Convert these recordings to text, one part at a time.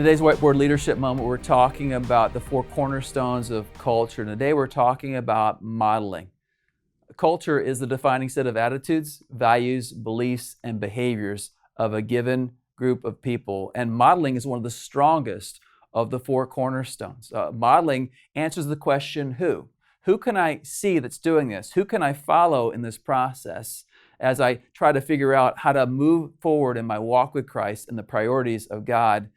In today's Whiteboard Leadership Moment, we're talking about the four cornerstones of culture. And today we're talking about modeling. Culture is the defining set of attitudes, values, beliefs, and behaviors of a given group of people. And modeling is one of the strongest of the four cornerstones. Modeling answers the question, who? Who can I see that's doing this? Who can I follow in this process as I try to figure out how to move forward in my walk with Christ and the priorities of God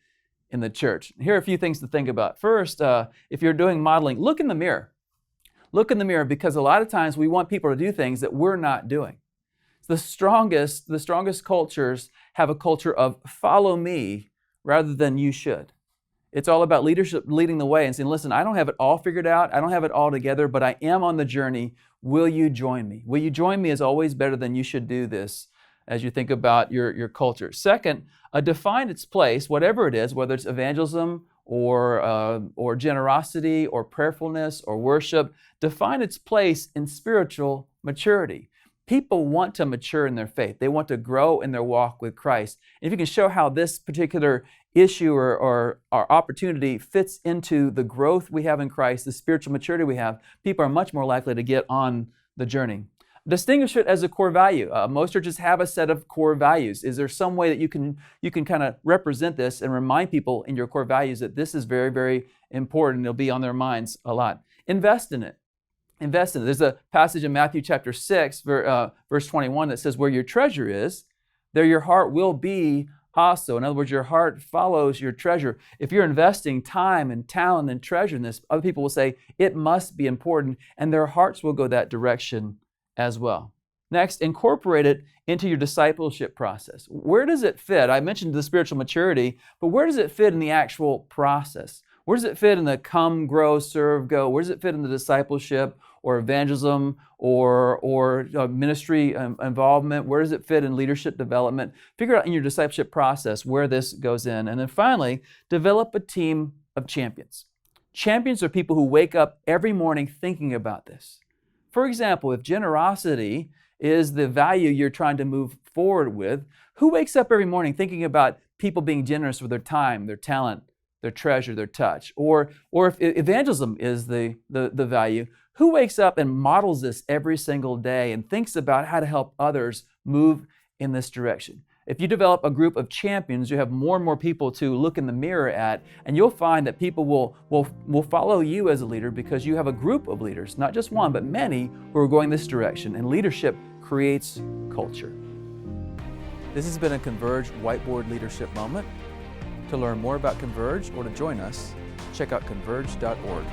in the church? Here are a few things to think about. First, if you're doing modeling, look in the mirror. Look in the mirror, because a lot of times we want people to do things that we're not doing. The strongest cultures have a culture of follow me rather than you should. It's all about leadership leading the way and saying, listen, I don't have it all figured out. I don't have it all together, but I am on the journey. Will you join me? Will you join me is always better than you should do this as you think about your culture. Second, define its place, whatever it is, whether it's evangelism or generosity or prayerfulness or worship. Define its place in spiritual maturity. People want to mature in their faith. They want to grow in their walk with Christ. And if you can show how this particular issue or opportunity fits into the growth we have in Christ, the spiritual maturity we have, people are much more likely to get on the journey. Distinguish it as a core value. Most churches have a set of core values. Is there some way that you can kind of represent this and remind people in your core values that this is very, very important? It'll be on their minds a lot. Invest in it. Invest in it. There's a passage in Matthew chapter 6, verse 21 that says, where your treasure is, there your heart will be also. In other words, your heart follows your treasure. If you're investing time and talent and treasure in this, other people will say it must be important, and their hearts will go that direction as well. Next, incorporate it into your discipleship process. Where does it fit? I mentioned the spiritual maturity, but where does it fit in the actual process? Where does it fit in the come, grow, serve, go? Where does it fit in the discipleship or evangelism or ministry involvement? Where does it fit in leadership development? Figure out in your discipleship process where this goes in. And then finally, develop a team of champions. Champions are people who wake up every morning thinking about this. For example, if generosity is the value you're trying to move forward with, who wakes up every morning thinking about people being generous with their time, their talent, their treasure, their touch? Or if evangelism is the value, who wakes up and models this every single day and thinks about how to help others move in this direction? If you develop a group of champions, you have more and more people to look in the mirror at, and you'll find that people will follow you as a leader because you have a group of leaders, not just one, but many who are going this direction. And leadership creates culture. This has been a Converge Whiteboard Leadership Moment. To learn more about Converge or to join us, check out converge.org.